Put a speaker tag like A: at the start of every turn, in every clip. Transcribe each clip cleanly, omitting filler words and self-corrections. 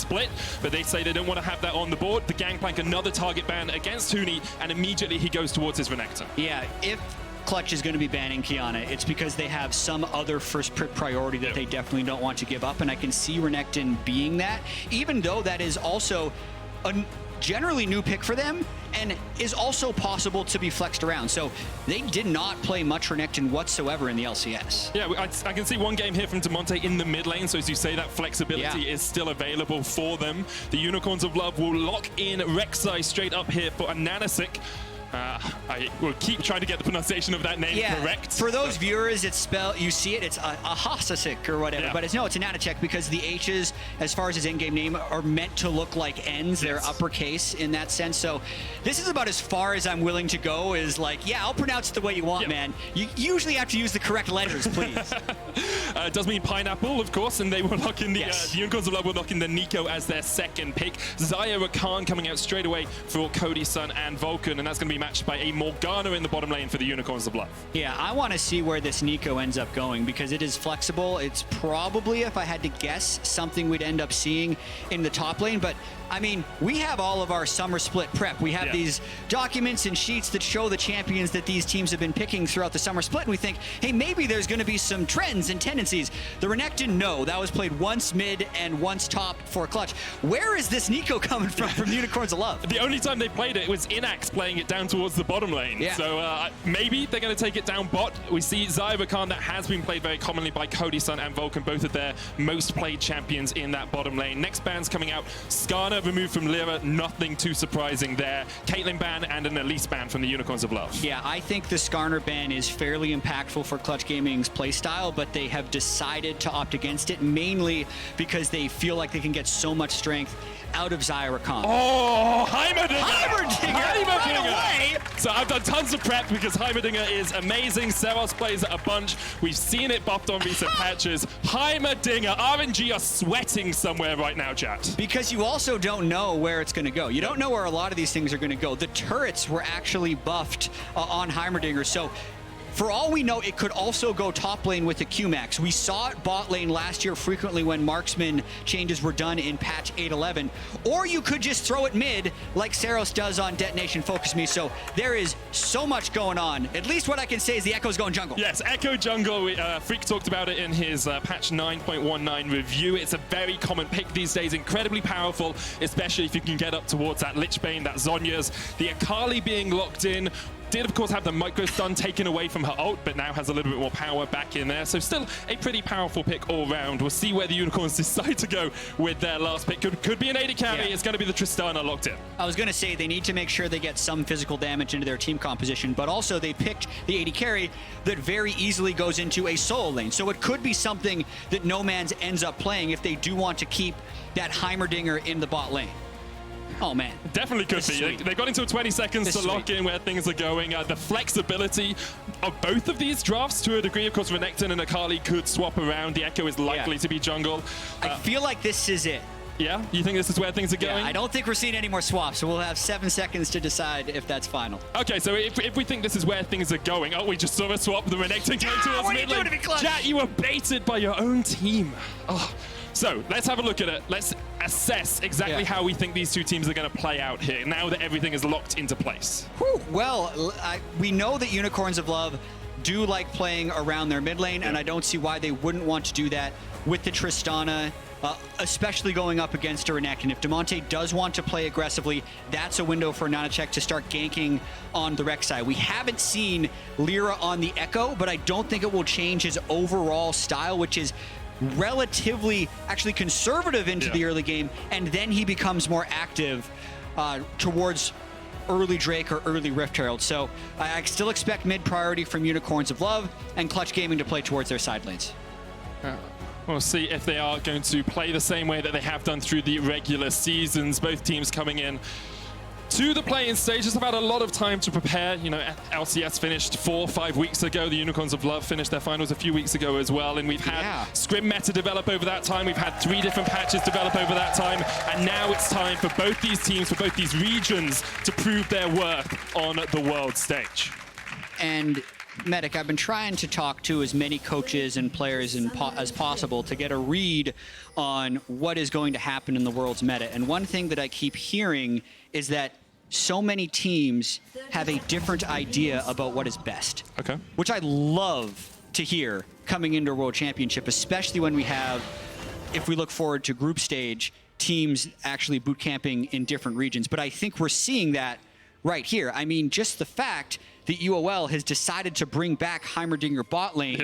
A: split, but they say they don't want to have that on the board. The Gangplank, another target ban against Huni, and immediately he goes towards his Renekton.
B: Yeah, if Clutch is going to be banning Qiyana, it's because they have some other first priority that they definitely don't want to give up, and I can see Renekton being that, even though that is also a generally new pick for them and is also possible to be flexed around. So they did not play much Renekton whatsoever in the LCS.
A: Yeah, I can see one game here from Damonte in the mid lane, so as you say, that flexibility is still available for them. The Unicorns of Love will lock in Rek'Sai straight up here for AHaHaCiK. I will keep trying to get the pronunciation of that name correct.
B: For those viewers, it's spelled, you see it, it's AHaHaCiK or whatever, but it's no, it's an AHaHaCiK because the H's, as far as his in-game name, are meant to look like N's. They're uppercase in that sense. So this is about as far as I'm willing to go, is like, yeah, I'll pronounce it the way you want, man. You usually have to use the correct letters, please.
A: It does mean pineapple, of course, and they will lock in the Unicorns of Love will lock in the Neeko as their second pick. Xayah Rakan coming out straight away for Cody Sun and Vulcan, and that's going to be matched by a Morgana in the bottom lane for the Unicorns of Love.
B: Yeah, I want to see where this Neeko ends up going because it is flexible. It's probably, if I had to guess, something we'd end up seeing in the top lane, but I mean, we have all of our summer split prep. We have these documents and sheets that show the champions that these teams have been picking throughout the summer split, and we think, hey, maybe there's going to be some trends and tendencies. The Renekton, no. That was played once mid and once top for Clutch. Where is this Neeko coming from Unicorns of Love?
A: The only time they played it was Innaxe playing it down towards the bottom lane. So maybe they're going to take it down bot. We see Xayah Rakan, that has been played very commonly by Cody Sun and Vulcan, both of their most played champions in that bottom lane. Next ban's coming out. Skarner removed from Lira, nothing too surprising there. Caitlyn ban and an Elise ban from the Unicorns of Love.
B: Yeah, I think the Skarner ban is fairly impactful for Clutch Gaming's playstyle, but they have decided to opt against it, mainly because they feel like they can get so much strength out of Xayah Rakan.
A: Oh, heimerdinger!
B: Heimerdinger! Right away!
A: So I've done tons of prep because heimerdinger is amazing. Seros plays it a bunch. We've seen it buffed on recent patches. Heimerdinger, RNG are sweating somewhere right now, Jatt.
B: Because you also don't know where it's going to go. You don't know where a lot of these things are going to go. The turrets were actually buffed on heimerdinger, so for all we know, it could also go top lane with the Qmax. We saw it bot lane last year frequently when marksman changes were done in patch 8.11. Or you could just throw it mid like Seros does on Detonation Focus Me. So there is so much going on. At least what I can say is the Ekko's going jungle.
A: Yes, Ekko jungle. Freak talked about it in his patch 9.19 review. It's a very common pick these days. Incredibly powerful, especially if you can get up towards that Lich Bane, that Zhonya's. The Akali being locked in. Did, of course, have the micro stun taken away from her ult, but now has a little bit more power back in there. So still a pretty powerful pick all round. We'll see where the Unicorns decide to go with their last pick. Could be an AD carry. It's going to be the Tristana locked in.
B: I was going to say they need to make sure they get some physical damage into their team composition, but also they picked the AD carry that very easily goes into a solo lane. So it could be something that Nomanz ends up playing if they do want to keep that heimerdinger in the bot lane. Oh, man.
A: Definitely could be. They got into 20 seconds to lock in where things are going. The flexibility of both of these drafts, to a degree, of course, Renekton and Akali could swap around. The Ekko is likely to be jungle.
B: I feel like this is it.
A: Yeah? You think this is where things are going?
B: Yeah, I don't think we're seeing any more swaps, so we'll have 7 seconds to decide if that's final.
A: Okay, so if we think this is where things are going, we just saw a swap. The Renekton came towards mid lane. Jatt, you were baited by your own team. Oh. So let's have a look at it. Let's assess exactly how we think these two teams are going to play out here now that everything is locked into place.
B: Whew. Well, we know that Unicorns of Love do like playing around their mid lane, and I don't see why they wouldn't want to do that with the Tristana, especially going up against a Renekton. If Damonte does want to play aggressively, that's a window for AHaHaCiK to start ganking on the Rek'Sai. We haven't seen Lira on the Ekko, but I don't think it will change his overall style, which is relatively actually conservative into the early game, and then he becomes more active towards early Drake or early Rift Herald. So I still expect mid priority from Unicorns of Love and Clutch Gaming to play towards their side lanes.
A: We'll see if they are going to play the same way that they have done through the regular seasons. Both teams coming in to the play-in stage. Just about a lot of time to prepare. You know, LCS finished 4 or 5 weeks ago. The Unicorns of Love finished their finals a few weeks ago as well. And we've had scrim meta develop over that time. We've had 3 different patches develop over that time. And now it's time for both these teams, for both these regions, to prove their worth on the world stage.
B: And Medic, I've been trying to talk to as many coaches and players as possible to get a read on what is going to happen in the world's meta. And one thing that I keep hearing is that so many teams have a different idea about what is best.
A: Okay.
B: Which I love to hear coming into a World Championship, especially when we have, if we look forward to group stage, teams actually boot camping in different regions. But I think we're seeing that right here. I mean, just the fact that UOL has decided to bring back heimerdinger bot lane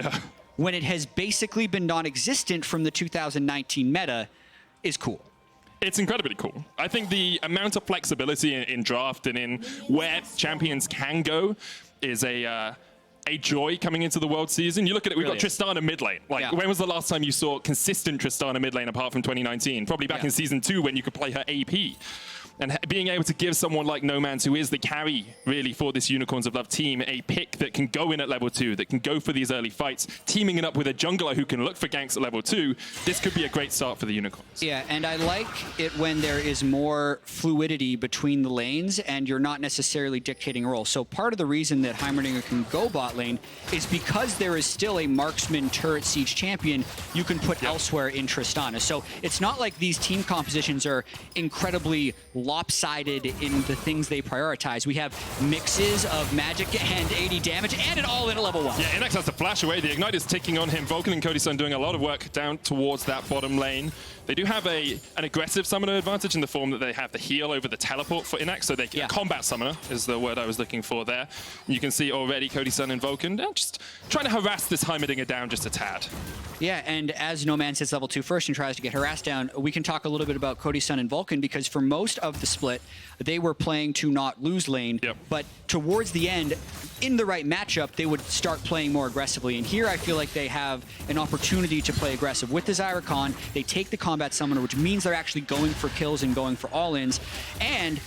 B: when it has basically been non-existent from the 2019 meta is cool.
A: It's incredibly cool. I think the amount of flexibility in draft and in where champions can go is a joy coming into the world season. You look at it, we've got Tristana mid lane. Like, when was the last time you saw consistent Tristana mid lane apart from 2019? Probably back in Season 2 when you could play her AP. And being able to give someone like Nomanz, who is the carry, really, for this Unicorns of Love team, a pick that can go in at level 2, that can go for these early fights, teaming it up with a jungler who can look for ganks at level 2, this could be a great start for the Unicorns.
B: Yeah, and I like it when there is more fluidity between the lanes and you're not necessarily dictating a role. So part of the reason that heimerdinger can go bot lane is because there is still a marksman turret siege champion you can put elsewhere in Tristana. So it's not like these team compositions are incredibly lopsided in the things they prioritize. We have mixes of magic and 80 damage and it all in at level 1.
A: Yeah, Innaxe has to flash away. The Ignite is ticking on him. Vulcan and Cody Sun doing a lot of work down towards that bottom lane. They do have an aggressive summoner advantage in the form that they have the heal over the teleport for Innaxe, so they can combat summoner is the word I was looking for there. And you can see already Cody Sun and Vulcan just trying to harass this heimerdinger down just a tad.
B: Yeah, and as Nomanz hits level 2 first and tries to get harassed down, we can talk a little bit about Cody Sun and Vulcan because for most of the split, they were playing to not lose lane, but towards the end, in the right matchup, they would start playing more aggressively. And here I feel like they have an opportunity to play aggressive. With the Rakan, they take the combat summoner, which means they're actually going for kills and going for all-ins. And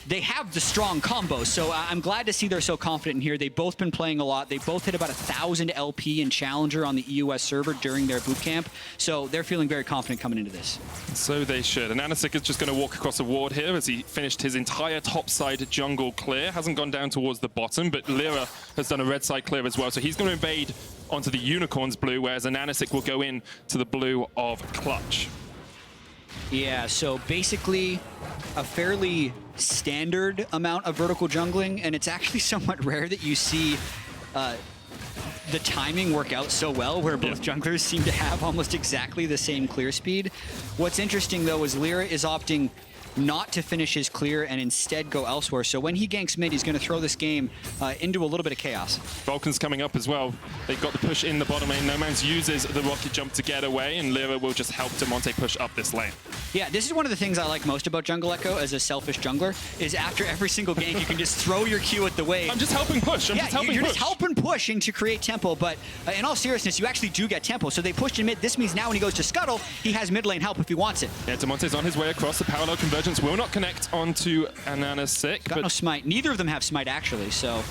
B: they have the strong combos, so I'm glad to see they're so confident in here. They've both been playing a lot. They both hit about 1,000 LP in Challenger on the EUS server during their boot camp, so they're feeling very confident coming into this.
A: So they should. And AHaHaCiK is just going to walk across a ward here as he finished his entire top side jungle clear. Hasn't gone down towards the bottom, but Lira has done a red side clear as well, so he's going to invade onto the Unicorns blue, whereas AHaHaCiK will go in to the blue of Clutch.
B: Yeah, so basically a fairly standard amount of vertical jungling, and it's actually somewhat rare that you see the timing work out so well where both junglers seem to have almost exactly the same clear speed. What's interesting though is Lira is opting not to finish his clear and instead go elsewhere. So when he ganks mid, he's going to throw this game into a little bit of chaos.
A: Vulcan's coming up as well. They've got the push in the bottom lane. Nomanz uses the rocket jump to get away, and Lira will just help Damonte push up this lane.
B: Yeah, this is one of the things I like most about Jungle Ekko as a selfish jungler, is after every single gank, you can just throw your Q at the wave.
A: I'm just helping push. You're
B: just helping pushing to create tempo, but in all seriousness, you actually do get tempo. So they pushed in mid. This means now when he goes to scuttle, he has mid lane help if he wants it.
A: Yeah, Damonte's on his way across. The parallel convergence will not connect onto AHaHaCiK.
B: Got no smite. Neither of them have smite actually, so.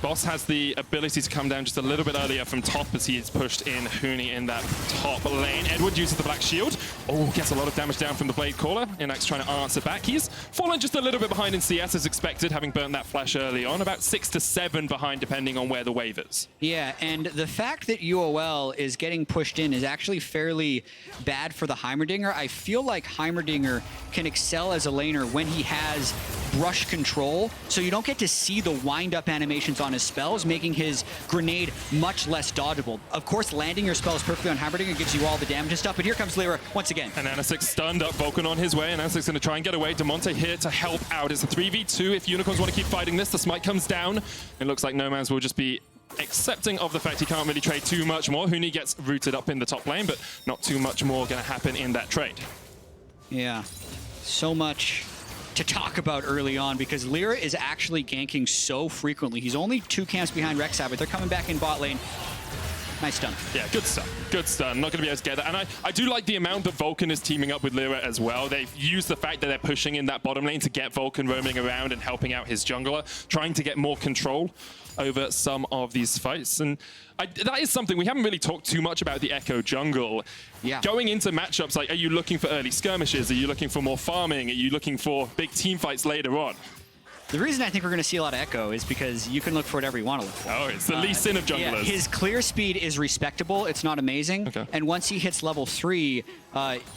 A: Boss has the ability to come down just a little bit earlier from top as he is pushed in Huni in that top lane. Edward uses the Black Shield. Oh, gets a lot of damage down from the Blade Caller. Innaxe trying to answer back. He's fallen just a little bit behind in CS as expected, having burnt that flash early on. About 6 to 7 behind, depending on where the wave is.
B: Yeah, and the fact that UOL is getting pushed in is actually fairly bad for the heimerdinger. I feel like heimerdinger can excel as a laner when he has brush control, so you don't get to see the wind-up animations on his spells, making his grenade much less dodgeable. Of course, landing your spells perfectly on heimerdinger gives you all the damage and stuff, but here comes Lira once again.
A: And AHaHaCiK stunned up Vulcan on his way, and AHaHaCiK's going to try and get away. Damonte here to help out. It's a 3v2 if Unicorns want to keep fighting this. The smite comes down. It looks like Nomanz will just be accepting of the fact he can't really trade too much more. Huni gets rooted up in the top lane, but not too much more going to happen in that trade.
B: Yeah, so much to talk about early on because Lira is actually ganking so frequently. He's only 2 camps behind Rek'Sai, but they're coming back in bot lane. Nice stun. Yeah,
A: good stun. Good stun. Not going to be able to get that. And I do like the amount that Vulcan is teaming up with Lira as well. They've used the fact that they're pushing in that bottom lane to get Vulcan roaming around and helping out his jungler, trying to get more control over some of these fights. And that is something we haven't really talked too much about, the Ekko jungle.
B: Yeah.
A: Going into matchups, like, are you looking for early skirmishes? Are you looking for more farming? Are you looking for big team fights later on?
B: The reason I think we're going to see a lot of Ekko is because you can look for whatever you want to look for.
A: Oh, it's the least sin of junglers.
B: Yeah, his clear speed is respectable. It's not amazing.
A: Okay.
B: And once he hits level 3,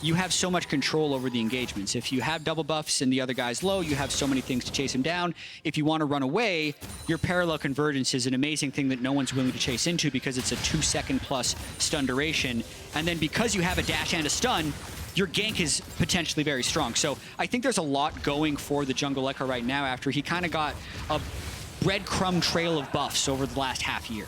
B: you have so much control over the engagements. If you have double buffs and the other guy's low, you have so many things to chase him down. If you want to run away, your parallel convergence is an amazing thing that no one's willing to chase into because it's a 2-second plus stun duration. And then because you have a dash and a stun, your gank is potentially very strong. So I think there's a lot going for the jungle Ekko right now after he kind of got a breadcrumb trail of buffs over the last half year.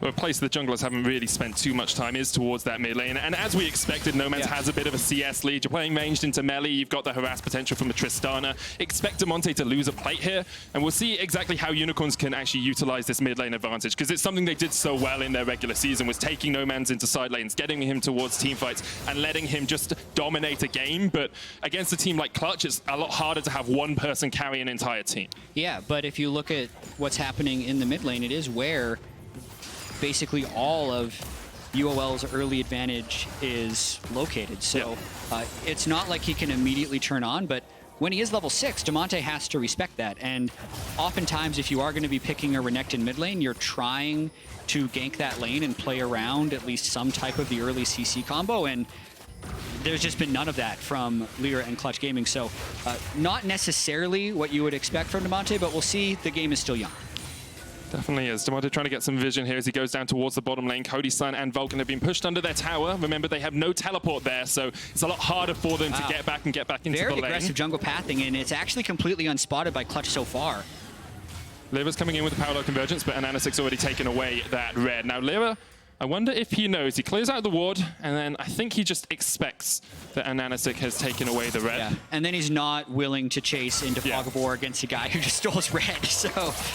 A: A place the junglers haven't really spent too much time is towards that mid lane. And as we expected, Nomanz has a bit of a CS lead. You're playing ranged into melee. You've got the harass potential from the Tristana. Expect Damonte to lose a plate here. And we'll see exactly how Unicorns can actually utilize this mid lane advantage. Because it's something they did so well in their regular season, was taking Nomanz into side lanes, getting him towards team fights, and letting him just dominate a game. But against a team like Clutch, it's a lot harder to have one person carry an entire team.
B: Yeah, but if you look at what's happening in the mid lane, it is where basically all of UOL's early advantage is located. So it's not like he can immediately turn on, but when he is level 6, Damonte has to respect that. And oftentimes, if you are going to be picking a Renekton mid lane, you're trying to gank that lane and play around at least some type of the early CC combo. And there's just been none of that from Lira and Clutch Gaming. So not necessarily what you would expect from Damonte, but we'll see. The game is still young.
A: Definitely is. Damonte trying to get some vision here as he goes down towards the bottom lane. Cody Sun and Vulcan have been pushed under their tower. Remember, they have no teleport there, so it's a lot harder for them to get back into the lane.
B: Very aggressive jungle pathing, and it's actually completely unspotted by Clutch so far.
A: Lira's coming in with the parallel convergence, but AHaHaCiK's already taken away that red. Now, Lira, I wonder if he knows. He clears out the ward, and then I think he just expects that AHaHaCiK has taken away the red.
B: Yeah, and then he's not willing to chase into Fog of War against a guy who just stole his red, so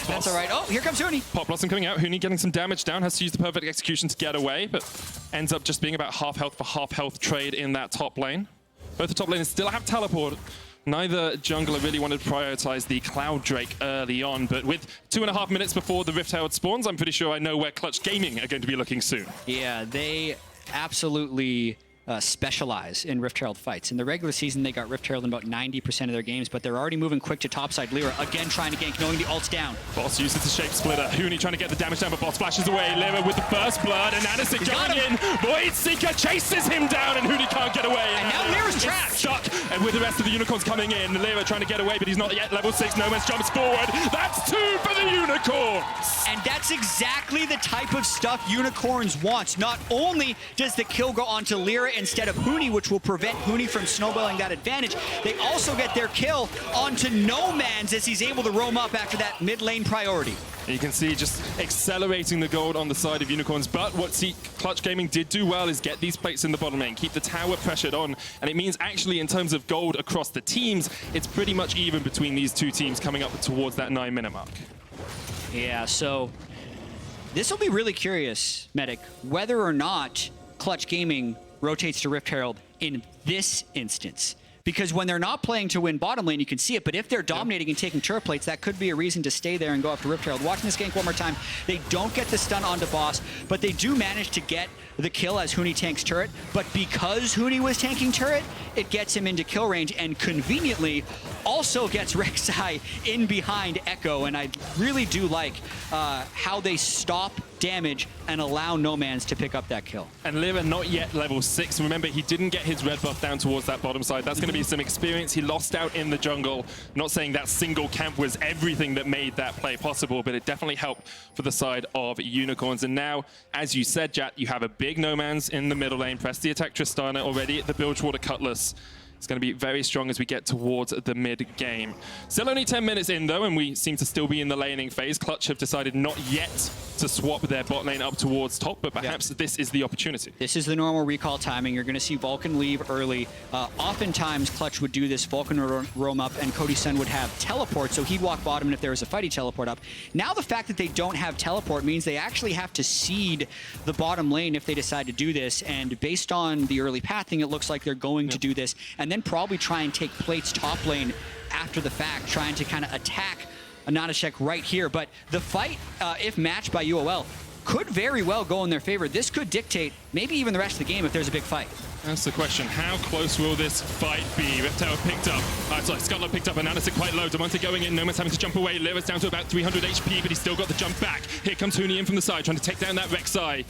B: that's all right. Oh, here comes Huni.
A: Pop Blossom coming out. Huni getting some damage down, has to use the perfect execution to get away, but ends up just being about half health for half health trade in that top lane. Both the top laners still have teleport. Neither jungler really wanted to prioritize the Cloud Drake early on, but with 2.5 minutes before the Rift Herald spawns, I'm pretty sure I know where Clutch Gaming are going to be looking soon.
B: Yeah, they absolutely specialize in Rift Herald fights. In the regular season, they got Rift Herald in about 90% of their games, but they're already moving quick to topside. Lira again trying to gank, knowing the ult's down. Boss
A: uses the shape splitter. Huni trying to get the damage down, but Boss flashes away. Lira with the first blood, and AHaHaCiK going in. Void Seeker chases him down, and Huni can't get away.
B: And now Lira's trapped.
A: Stuck, and with the rest of the Unicorns coming in, Lira trying to get away, but he's not yet level 6. Nomanz jumps forward. That's 2 for the Unicorns.
B: And that's exactly the type of stuff Unicorns wants. Not only does the kill go onto Lira instead of Huni, which will prevent Huni from snowballing that advantage, they also get their kill onto Nomanz as he's able to roam up after that mid lane priority.
A: You can see just accelerating the gold on the side of Unicorns, but what Clutch Gaming did do well is get these plates in the bottom lane, keep the tower pressured on, and it means actually in terms of gold across the teams, it's pretty much even between these two teams coming up towards that 9-minute mark.
B: Yeah, so this will be really curious, Medic, whether or not Clutch Gaming rotates to Rift Herald in this instance. Because when they're not playing to win bottom lane, you can see it. But if they're dominating and taking turret plates, that could be a reason to stay there and go after Rift Herald. Watching this gank one more time, they don't get the stun onto Boss, but they do manage to get the kill as Huni tanks turret. But because Huni was tanking turret, it gets him into kill range and conveniently also gets Rek'Sai in behind Ekko. And I really do like how they stop damage and allow Nomanz to pick up that kill.
A: And Lira not yet level 6. Remember, he didn't get his red buff down towards that bottom side. That's going to be some experience he lost out in the jungle. I'm not saying that single camp was everything that made that play possible, but it definitely helped for the side of Unicorns. And now, as you said, Jatt, you have a big Nomanz in the middle lane. Press the attack Tristana already at the Bilgewater Cutlass. It's going to be very strong as we get towards the mid-game. Still only 10 minutes in, though, and we seem to still be in the laning phase. Clutch have decided not yet to swap their bot lane up towards top, but perhaps this is the opportunity.
B: This is the normal recall timing. You're going to see Vulcan leave early. Oftentimes, Clutch would do this. Vulcan would roam up, and Cody Sun would have teleport, so he'd walk bottom, and if there was a fight, he'd teleport up. Now the fact that they don't have teleport means they actually have to seed the bottom lane if they decide to do this, and based on the early pathing, it looks like they're going to do this, and then probably try and take plates top lane after the fact, trying to kind of attack AHaHaCiK right here. But the fight, if matched by UOL, could very well go in their favor. This could dictate maybe even the rest of the game if there's a big fight.
A: That's the question. How close will this fight be? Reptile picked up. Sorry, Scutler picked up, and AHaHaCiK quite low. Damonte going in. Nomanz having to jump away. Lira's down to about 300 HP, but he's still got the jump back. Here comes Huni in from the side, trying to take down that Rek'Sai.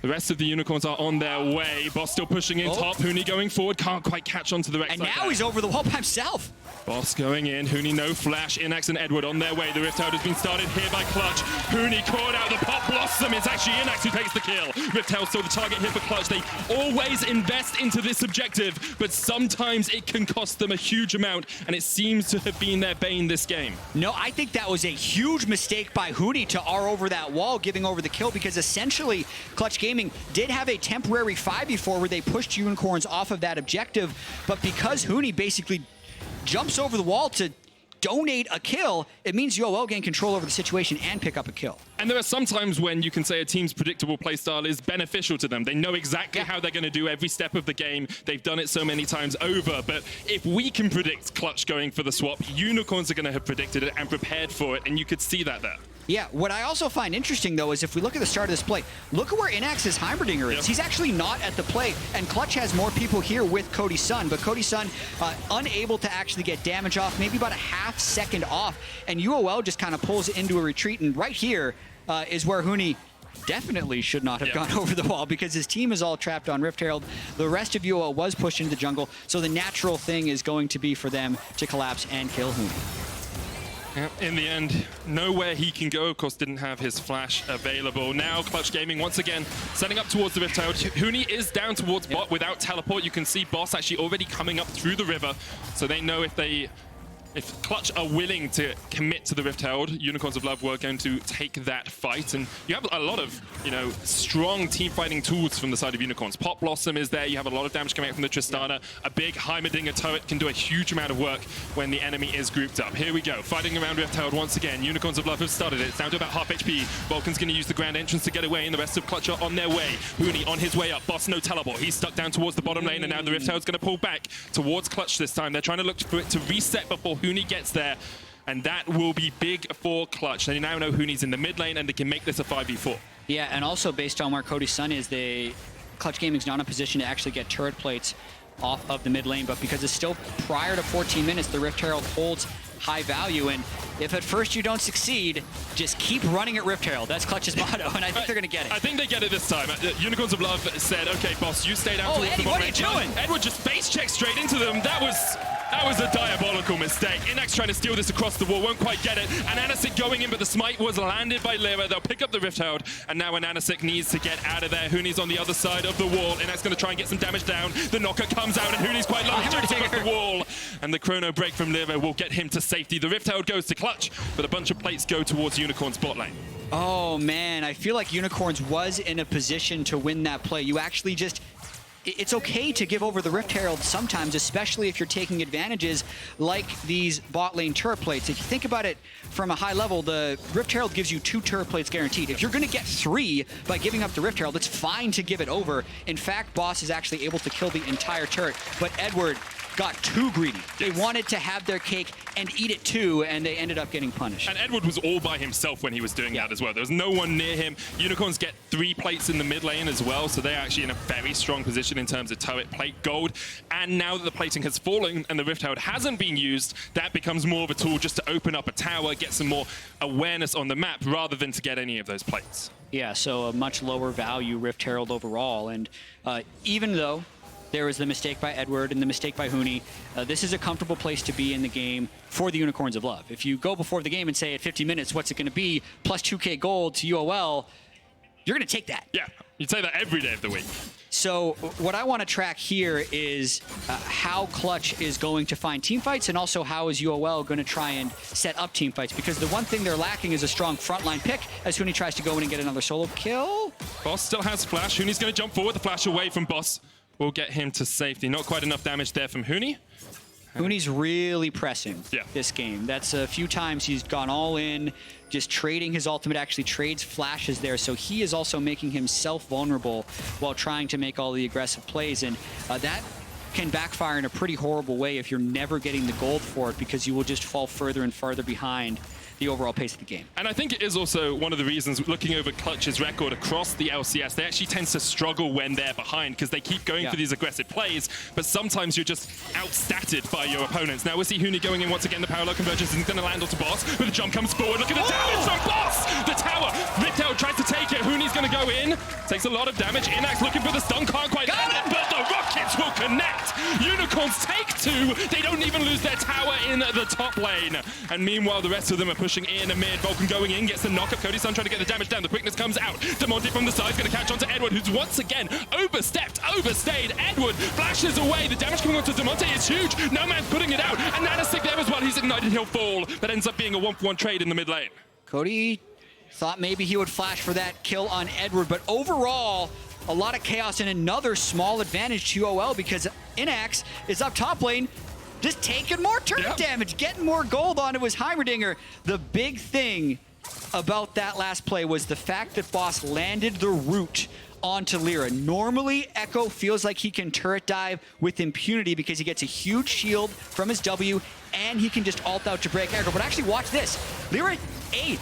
A: The rest of the Unicorns are on their way. Boss still pushing in top. Huni going forward. Can't quite catch onto the Rek'Sai.
B: And now he's over the wall by himself.
A: Boss going in. Huni no flash. Innaxe and Edward on their way. The Rift Herald has been started here by Clutch. Huni caught out the pop blossom. It's actually Innaxe who takes the kill. Rift Herald still the target here for Clutch. They always invest into this objective, but sometimes it can cost them a huge amount, and it seems to have been their bane this game.
B: No, I think that was a huge mistake by Huni to R over that wall, giving over the kill, because essentially Clutch Gaming did have a temporary 5v4 where they pushed Unicorns off of that objective, but because Huni basically jumps over the wall to donate a kill, it means UOL gain control over the situation and pick up a kill.
A: And there are some times when you can say a team's predictable playstyle is beneficial to them. They know exactly how they're going to do every step of the game. They've done it so many times over. But if we can predict Clutch going for the swap, Unicorns are going to have predicted it and prepared for it, and you could see that there.
B: Yeah, what I also find interesting, though, is if we look at the start of this play, look at where Innaxe's heimerdinger is. Yep. He's actually not at the play, and Clutch has more people here with Cody Sun, but Cody Sun unable to actually get damage off, maybe about a half second off, and UOL just kind of pulls into a retreat, and right here is where Huni definitely should not have gone over the wall, because his team is all trapped on Rift Herald. The rest of UOL was pushed into the jungle, so the natural thing is going to be for them to collapse and kill Huni.
A: In the end, nowhere he can go. Of course, didn't have his flash available. Now, Clutch Gaming once again setting up towards the Rift Herald. Huni is down towards bot without teleport. You can see Boss actually already coming up through the river, so they know if Clutch are willing to commit to the Rift Herald, Unicorns of Love were going to take that fight. And you have a lot of, strong team fighting tools from the side of Unicorns. Pop Blossom is there. You have a lot of damage coming out from the Tristana. A big heimerdinger turret can do a huge amount of work when the enemy is grouped up. Here we go. Fighting around Rift Herald once again. Unicorns of Love have started it. It's down to about half HP. Vulcan's going to use the grand entrance to get away, and the rest of Clutch are on their way. Huni on his way up. Boss no teleport. He's stuck down towards the bottom lane, and now the Rift Herald's going to pull back towards Clutch this time. They're trying to look for it to reset before Huni gets there, and that will be big for Clutch. They now know Huni's in the mid lane, and they can make this a 5v4. Yeah,
B: and also based on where Cody Sun is, Clutch Gaming's not in a position to actually get turret plates off of the mid lane, but because it's still prior to 14 minutes, the Rift Herald holds high value, and if at first you don't succeed, just keep running at Rift Herald. That's Clutch's motto, and I think they're going to get it.
A: I think they get it this time. Unicorns of Love said, okay, boss, you stay down towards the bottom.
B: What are you doing?
A: Edward just face checked straight into them. That was a diabolical mistake. Innaxe trying to steal this across the wall, won't quite get it. And AHaHaCiK going in, but the smite was landed by Lira. They'll pick up the Rift Herald, and now when AHaHaCiK needs to get out of there, Huni's on the other side of the wall. Innaxe going to try and get some damage down. The Knockout comes out, and Huni's quite low. He jumps across the wall, and the chrono break from Lira will get him to safety. The Rift Herald goes to Clutch, but a bunch of plates go towards Unicorn's bot lane.
B: Oh, man, I feel like Unicorns was in a position to win that play. You actually just... It's okay to give over the Rift Herald sometimes, especially if you're taking advantages like these bot lane turret plates. If you think about it from a high level, the Rift Herald gives you 2 turret plates guaranteed. If you're going to get 3 by giving up the Rift Herald, it's fine to give it over. In fact, Boss is actually able to kill the entire turret, but Edward got too greedy. They wanted to have their cake and eat it too, and they ended up getting punished.
A: And Edward was all by himself when he was doing that as well. There was no one near him. Unicorns get 3 plates in the mid lane as well, so they're actually in a very strong position in terms of turret plate gold. And now that the plating has fallen and the Rift Herald hasn't been used, that becomes more of a tool just to open up a tower, get some more awareness on the map, rather than to get any of those plates.
B: Yeah, so a much lower value Rift Herald overall. And even though there was the mistake by Edward and the mistake by Huni, this is a comfortable place to be in the game for the Unicorns of Love. If you go before the game and say at 50 minutes, what's it going to be, plus 2K gold to UOL, you're going to take that.
A: Yeah, you'd say that every day of the week.
B: So what I want to track here is how Clutch is going to find team fights, and also how is UOL going to try and set up team fights, because the one thing they're lacking is a strong frontline pick as Huni tries to go in and get another solo kill.
A: Boss still has flash. Huni's going to jump forward. The flash away from Boss will get him to safety. Not quite enough damage there from Huni.
B: Huni's really pressing this game. That's a few times he's gone all in, just trading his ultimate, actually trades flashes there. So he is also making himself vulnerable while trying to make all the aggressive plays. And that can backfire in a pretty horrible way if you're never getting the gold for it, because you will just fall further and farther behind the overall pace of the game.
A: And I think it is also one of the reasons, looking over Clutch's record across the LCS, they actually tend to struggle when they're behind because they keep going for these aggressive plays, but sometimes you're just outstatted by your opponents. Now we'll see Huni going in once again. The parallel convergence isn't going to land onto Boss, but the jump comes forward. Look at the damage from Boss! The tower! Riptail tries to take it. Huni's going to go in. Takes a lot of damage. Innaxe looking for the stun. Can't quite land it, but the rockets will connect. Unicorns take 2. They don't even lose their tower in the top lane. And meanwhile, the rest of them are pushing in amid. Vulcan going in, gets the knockup. Cody Sun trying to get the damage down. The quickness comes out. Damonte from the side is going to catch onto Edward, who's once again overstayed. Edward flashes away. The damage coming onto Damonte is huge. Nomanz putting it out. And AHaHaCiK there as well. He's ignited. He'll fall. That ends up being a 1-for-1 trade in the mid lane.
B: Cody thought maybe he would flash for that kill on Edward, but overall, a lot of chaos and another small advantage to UOL because Innaxe is up top lane, just taking more turret damage, getting more gold onto his heimerdinger. The big thing about that last play was the fact that Boss landed the root onto Lira. Normally, Ekko feels like he can turret dive with impunity because he gets a huge shield from his W and he can just ult out to break Ekko. But actually, watch this. Lira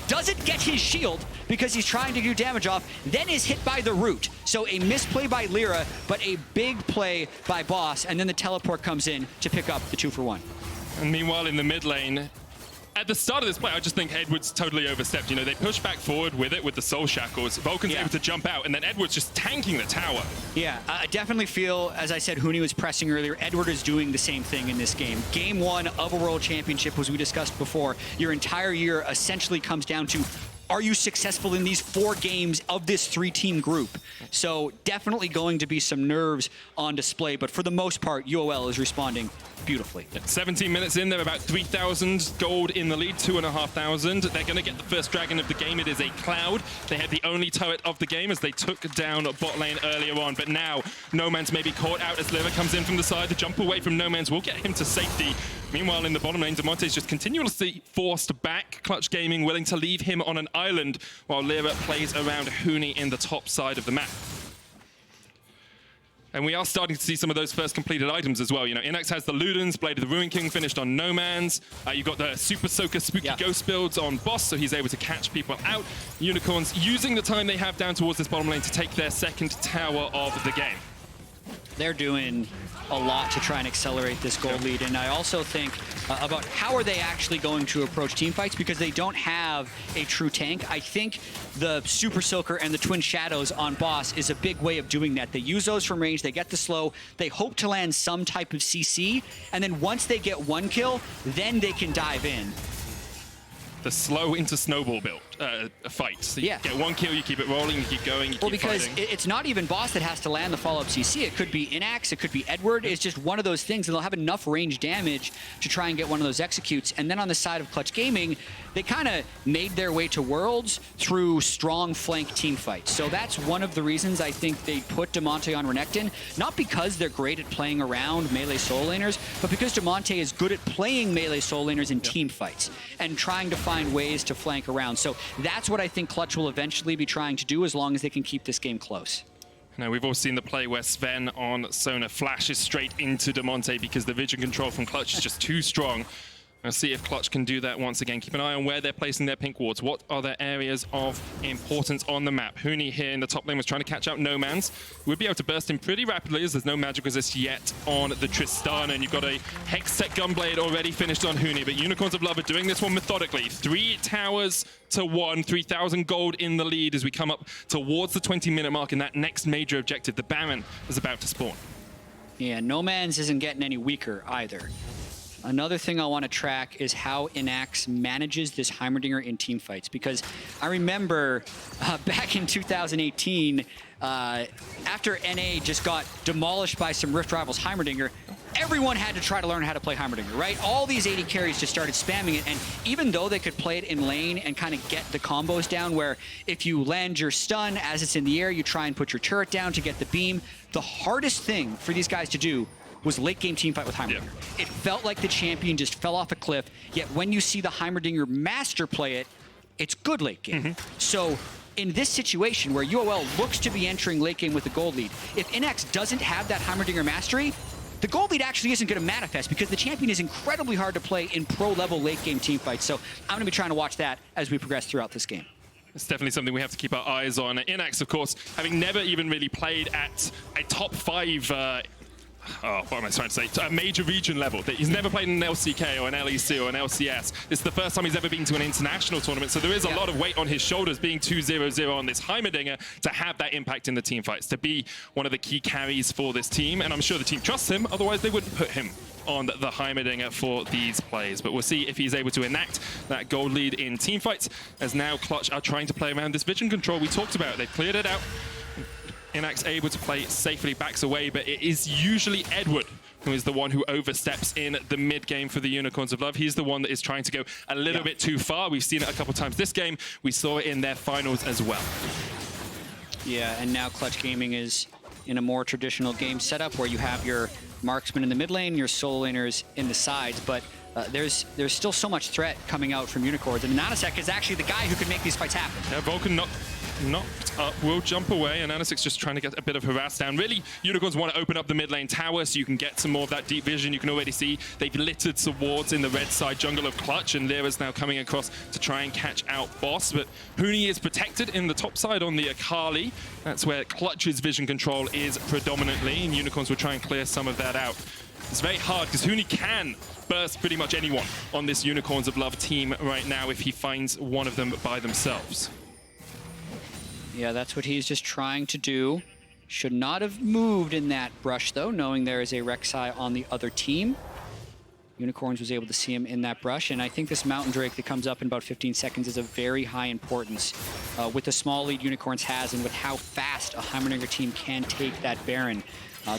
B: doesn't get his shield because he's trying to do damage off, then is hit by the root. So a misplay by Lira, but a big play by Boss, and then the teleport comes in to pick up the 2-for-1.
A: And meanwhile, in the mid lane, at the start of this play, I just think Edward's totally overstepped. You know, they push back forward with it, with the soul shackles. Vulcan's able to jump out, and then Edward's just tanking the tower. Yeah,
B: I definitely feel, as I said, Huni was pressing earlier, Edward is doing the same thing in this game. Game 1 of a World Championship, as we discussed before, your entire year essentially comes down to, are you successful in these 4 games of this 3-team group? So definitely going to be some nerves on display, but for the most part, UOL is responding beautifully.
A: 17 minutes in, they're about 3,000 gold in the lead, 2,500. They're going to get the first dragon of the game. It is a Cloud. They had the only turret of the game as they took down bot lane earlier on, but now Nomanz may be caught out as Lira comes in from the side. The jump away from Nomanz will get him to safety. Meanwhile, in the bottom lane, Damonte is just continuously forced back. Clutch Gaming willing to leave him on an island while Lira plays around Huni in the top side of the map. And we are starting to see some of those first completed items as well. You know, Innaxe has the Ludens, Blade of the Ruin King finished on Nomanz. You've got the Super Soaker Spooky Ghost builds on Boss, so he's able to catch people out. Unicorns using the time they have down towards this bottom lane to take their second tower of the game.
B: They're doing a lot to try and accelerate this gold lead, and I also think about how are they actually going to approach team fights because they don't have a true tank. I think the Super Soaker and the Twin Shadows on Boss is a big way of doing that. They use those from range, they get the slow, they hope to land some type of CC, and then once they get 1 kill, then they can dive in.
A: The slow into snowball build fight. So you get 1 kill, you keep it rolling, you keep going, you keep
B: because
A: fighting.
B: It's not even Boss that has to land the follow-up CC. It could be Innaxe, it could be Edward. It's just one of those things, and they'll have enough range damage to try and get one of those executes. And then on the side of Clutch Gaming, they kind of made their way to Worlds through strong flank team fights. So that's one of the reasons I think they put Damonte on Renekton, not because they're great at playing around melee soul laners, but because Damonte is good at playing melee soul laners in team fights and trying to find ways to flank around. So that's what I think Clutch will eventually be trying to do as long as they can keep this game close.
A: Now, we've all seen the play where Sven on Sona flashes straight into Damonte because the vision control from Clutch is just too strong. Let's see if Clutch can do that once again. Keep an eye on where they're placing their pink wards. What are their areas of importance on the map? Huni here in the top lane was trying to catch out Nomanz. We'd be able to burst him pretty rapidly as there's no magic resist yet on the Tristana. And you've got a Hextech Gunblade already finished on Huni. But Unicorns of Love are doing this one methodically. 3 towers to 1, 3,000 gold in the lead as we come up towards the 20-minute mark. And that next major objective, the Baron, is about to spawn.
B: Yeah, Nomanz isn't getting any weaker either. Another thing I want to track is how Innaxe manages this heimerdinger in team fights, because I remember back in 2018, after NA just got demolished by some Rift Rivals heimerdinger, everyone had to try to learn how to play heimerdinger, right? All these AD carries just started spamming it, and even though they could play it in lane and kind of get the combos down where if you land your stun as it's in the air, you try and put your turret down to get the beam, the hardest thing for these guys to do was late game team fight with heimerdinger. It felt like the champion just fell off a cliff, yet when you see the heimerdinger master play it, it's good late game. So in this situation where UOL looks to be entering late game with a gold lead, if Innaxe doesn't have that heimerdinger mastery, the gold lead actually isn't going to manifest because the champion is incredibly hard to play in pro-level late-game team fights. So I'm going to be trying to watch that as we progress throughout this game.
A: It's definitely something we have to keep our eyes on. Innaxe, of course, having never even really played at a top 5 what am I trying to say? A major region level. He's never played in an LCK or an LEC or an LCS. This is the first time he's ever been to an international tournament, so there is a lot of weight on his shoulders being 2-0-0 on this heimerdinger to have that impact in the team fights, to be one of the key carries for this team, and I'm sure the team trusts him, otherwise they wouldn't put him on the heimerdinger for these plays. But we'll see if he's able to enact that gold lead in team fights, as now Clutch are trying to play around this vision control we talked about. They've cleared it out. Innaxe able to play safely, backs away, but it is usually Edward who is the one who oversteps in the mid game for the Unicorns of Love. He's the one that is trying to go a little bit too far. We've seen it a couple times this game. We saw it in their finals as well.
B: Yeah, and now Clutch Gaming is in a more traditional game setup where you have your marksman in the mid lane, your solo laners in the sides, but there's still so much threat coming out from Unicorns, and AHaHaCiK is actually the guy who can make these fights happen.
A: Yeah, Vulcan knocked up, will jump away, and AHaHaCiK's just trying to get a bit of harass down. Really, Unicorns want to open up the mid lane tower so you can get some more of that deep vision. You can already see they've littered towards in the red side jungle of Clutch, and Lira's now coming across to try and catch out Boss. But Huni is protected in the top side on the Akali. That's where Clutch's vision control is predominantly, and Unicorns will try and clear some of that out. It's very hard because Huni can burst pretty much anyone on this Unicorns of Love team right now if he finds one of them by themselves.
B: Yeah, that's what he's just trying to do. Should not have moved in that brush, though, knowing there is a Rek'Sai on the other team. Unicorns was able to see him in that brush, and I think this Mountain Drake that comes up in about 15 seconds is of very high importance with the small lead Unicorns has and with how fast a heimerdinger team can take that Baron.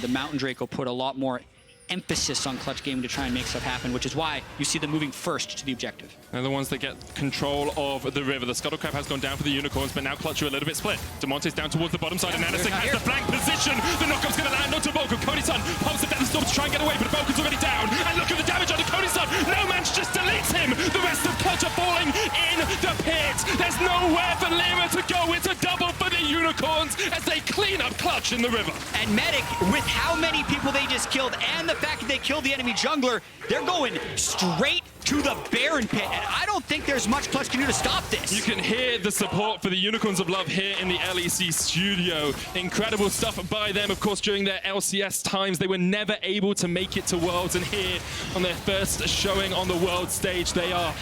B: The Mountain Drake will put a lot more emphasis on Clutch Gaming to try and make stuff happen, which is why you see them moving first to the objective.
A: They're the ones that get control of the river. The Scuttlecrab has gone down for the Unicorns, but now Clutch are a little bit split. Damonte's down towards the bottom side, and AHaHaCiK has the flank position. The knockout's going to land onto Vulcan. Cody Sun pops the Death Storm to try and get away, but Vulcan's already down. And look at the damage onto Cody Sun. Nomanz just deletes him. The rest of Clutch are falling in the pit. There's nowhere for Lira to go. It's a double for the Unicorns as they clean up Clutch in the river.
B: And Medic, with how many people they just killed and the fact that they killed the enemy jungler, they're going straight to the Baron pit, and I don't think there's much Clutch can do to stop this.
A: You can hear the support for the Unicorns of Love here in the LEC Studio. Incredible stuff by them. Of course, during their LCS times, they were never able to make it to Worlds, and here on their first showing on the world stage, they are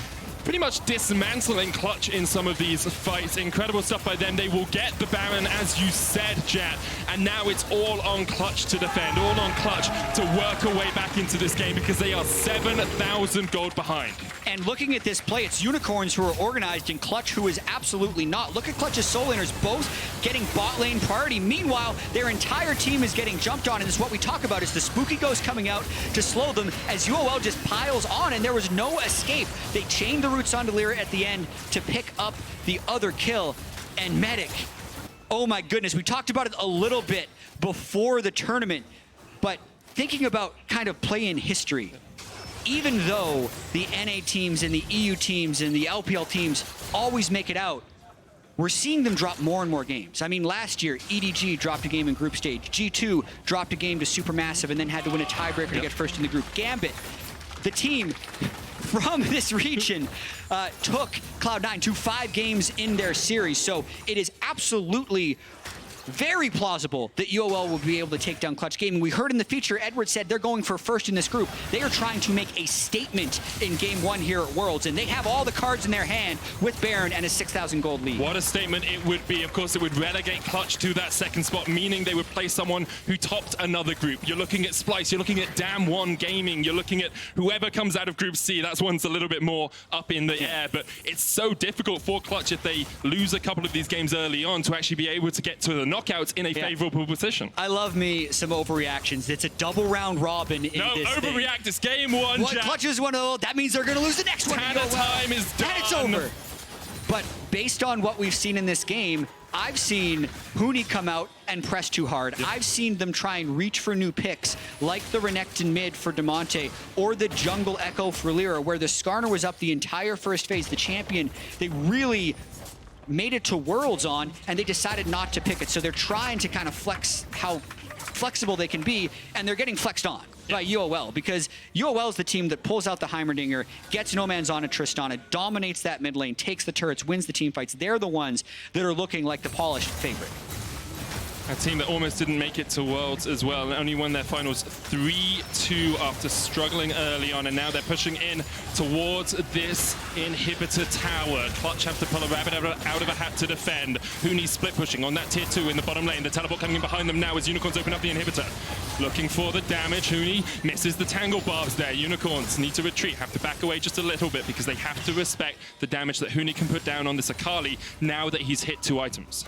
A: pretty much dismantling Clutch in some of these fights. Incredible stuff by them. They will get the Baron, as you said, Jatt, and now it's all on Clutch to defend, all on Clutch to work a way back into this game because they are 7,000 gold behind.
B: And looking at this play, it's Unicorns who are organized and Clutch who is absolutely not. Look at Clutch's solo laners both getting bot lane priority. Meanwhile, their entire team is getting jumped on, and this is what we talk about, is the Spooky Ghost coming out to slow them as UOL just piles on, and there was no escape. They chained the roots onto Lira at the end to pick up the other kill. And Medic, oh my goodness, we talked about it a little bit before the tournament, but thinking about kind of play in history, even though the NA teams and the EU teams and the LPL teams always make it out, we're seeing them drop more and more games. I mean, last year, EDG dropped a game in group stage. G2 dropped a game to Supermassive and then had to win a tiebreaker to get first in the group. Gambit, the team from this region, took Cloud9 to 5 games in their series. So it is absolutely very plausible that UOL will be able to take down Clutch Gaming. We heard in the feature, Edward said they're going for first in this group. They are trying to make a statement in Game 1 here at Worlds, and they have all the cards in their hand with Baron and a 6,000 gold lead.
A: What a statement it would be. Of course, it would relegate Clutch to that second spot, meaning they would play someone who topped another group. You're looking at Splice, you're looking at Dam1 Gaming, you're looking at whoever comes out of Group C. That's one's a little bit more up in the air, but it's so difficult for Clutch if they lose a couple of these games early on to actually be able to get to the knockouts in a favorable position.
B: I love me some overreactions. It's a double round robin in
A: no,
B: this
A: overreact. It's game one,
B: Jatt. Clutch is 1-0. That means they're going to lose the next one.
A: Tanner time is done.
B: And it's over. But based on what we've seen in this game, I've seen Huni come out and press too hard. Yep. I've seen them try and reach for new picks, like the Renekton mid for Damonte, or the jungle Ekko for Lira, where the Skarner was up the entire first phase. The champion, they really made it to Worlds on, and they decided not to pick it. So they're trying to kind of flex how flexible they can be, and they're getting flexed on. by UOL, because UOL is the team that pulls out the heimerdinger, gets Nomanz on a Tristana, dominates that mid lane, takes the turrets, wins the team fights. They're the ones that are looking like the polished favorite.
A: A team that almost didn't make it to Worlds as well, and only won their finals 3-2 after struggling early on, and now they're pushing in towards this inhibitor tower. Clutch have to pull a rabbit out of a hat to defend. Huni split pushing on that tier 2 in the bottom lane. The teleport coming in behind them now as Unicorns open up the inhibitor. Looking for the damage. Huni misses the tangle barbs there. Unicorns need to retreat, have to back away just a little bit because they have to respect the damage that Huni can put down on this Akali now that he's hit 2 items.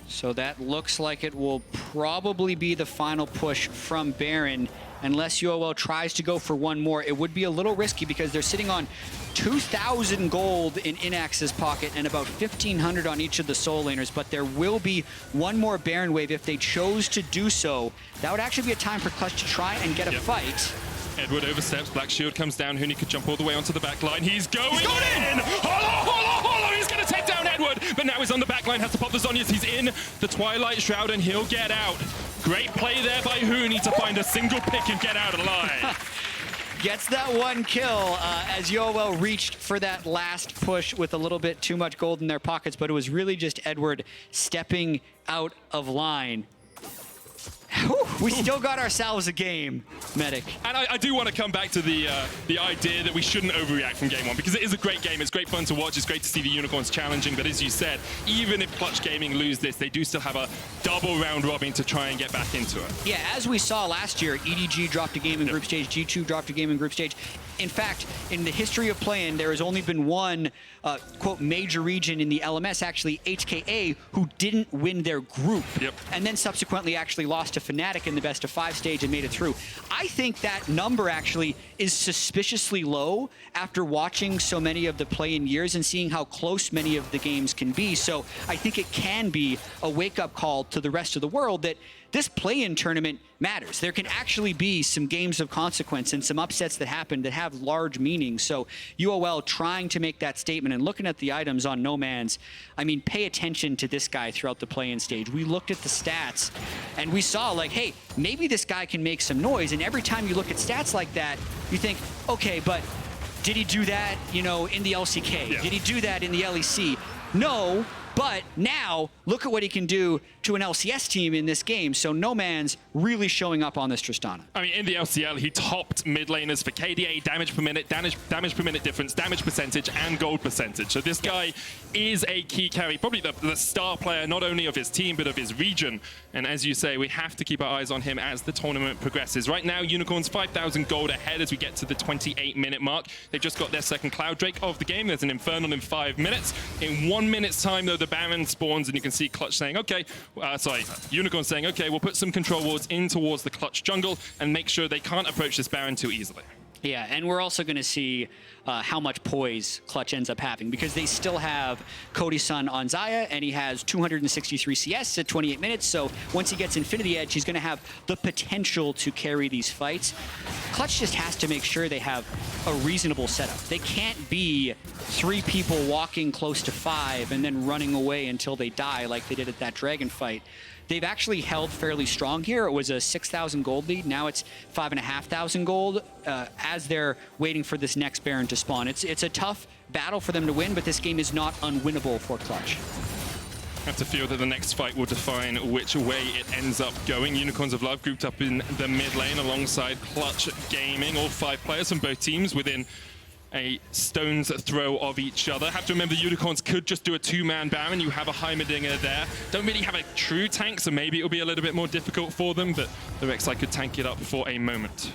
B: So that looks like it will probably be the final push from Baron. Unless UOL tries to go for one more, it would be a little risky because they're sitting on 2,000 gold in Innaxe's pocket and about 1,500 on each of the soul laners, but there will be one more Baron wave if they chose to do so. That would actually be a time for Clutch to try and get a fight.
A: Edward oversteps, Black Shield comes down, Huni could jump all the way onto the back line. He's going in! Holo! He's going to take down Edward, but now he's on the back line, has to pop the Zhonya's. He's in the Twilight Shroud and he'll get out. Great play there by Huni to find a single pick and get out alive.
B: Gets that one kill as UOL reached for that last push with a little bit too much gold in their pockets, but it was really just Edward stepping out of line. Whew, we still got ourselves a game, Medic.
A: And I do want to come back to the idea that we shouldn't overreact from game one, because it is a great game. It's great fun to watch. It's great to see the Unicorns challenging. But as you said, even if Clutch Gaming lose this, they do still have a double round robin to try and get back into it.
B: Yeah, as we saw last year, EDG dropped a game in group stage, G2 dropped a game in group stage. In fact, in the history of playing, there has only been one, quote, major region in the LMS, actually HKA, who didn't win their group. And then subsequently actually lost to Fnatic in the best of 5 stage and made it through. I think that number actually is suspiciously low after watching so many of the play-in years and seeing how close many of the games can be. So I think it can be a wake-up call to the rest of the world that this play-in tournament matters. There can actually be some games of consequence and some upsets that happen that have large meaning. So UOL trying to make that statement and looking at the items on Nomanz, I mean, pay attention to this guy throughout the play-in stage. We looked at the stats and we saw like, hey, maybe this guy can make some noise. And every time you look at stats like that, you think, okay, but did he do that, you know, in the LCK? Did he do that in the LEC? No. But now, look at what he can do to an LCS team in this game. So Nomanz really showing up on this Tristana.
A: I mean, in the LCL, he topped mid laners for KDA, damage per minute, damage per minute difference, damage percentage, and gold percentage. So this guy is a key carry, probably the star player, not only of his team, but of his region. And as you say, we have to keep our eyes on him as the tournament progresses. Right now, Unicorns 5,000 gold ahead as we get to the 28-minute mark. They've just got their second Cloud Drake of the game. There's an Infernal in 5 minutes. In 1 minute's time, though, the Baron spawns, and you can see Clutch saying, okay, Unicorn saying, okay, we'll put some control wards in towards the Clutch jungle and make sure they can't approach this Baron too easily.
B: Yeah, and we're also going to see how much poise Clutch ends up having, because they still have Cody Sun on Xayah, and he has 263 CS at 28 minutes, so once he gets Infinity Edge, he's going to have the potential to carry these fights. Clutch just has to make sure they have a reasonable setup. They can't be 3 people walking close to 5 and then running away until they die like they did at that Dragon fight. They've actually held fairly strong here. It was a 6,000 gold lead. Now it's 5,500 gold as they're waiting for this next Baron to spawn. It's a tough battle for them to win, but this game is not unwinnable for Clutch.
A: I have to feel that the next fight will define which way it ends up going. Unicorns of Love grouped up in the mid lane alongside Clutch Gaming. All 5 players from both teams within a stone's throw of each other. Have to remember, the Unicorns could just do a 2-man Baron. You have a heimerdinger there. Don't really have a true tank, so maybe it'll be a little bit more difficult for them, but the Rek'Sai could tank it up for a moment.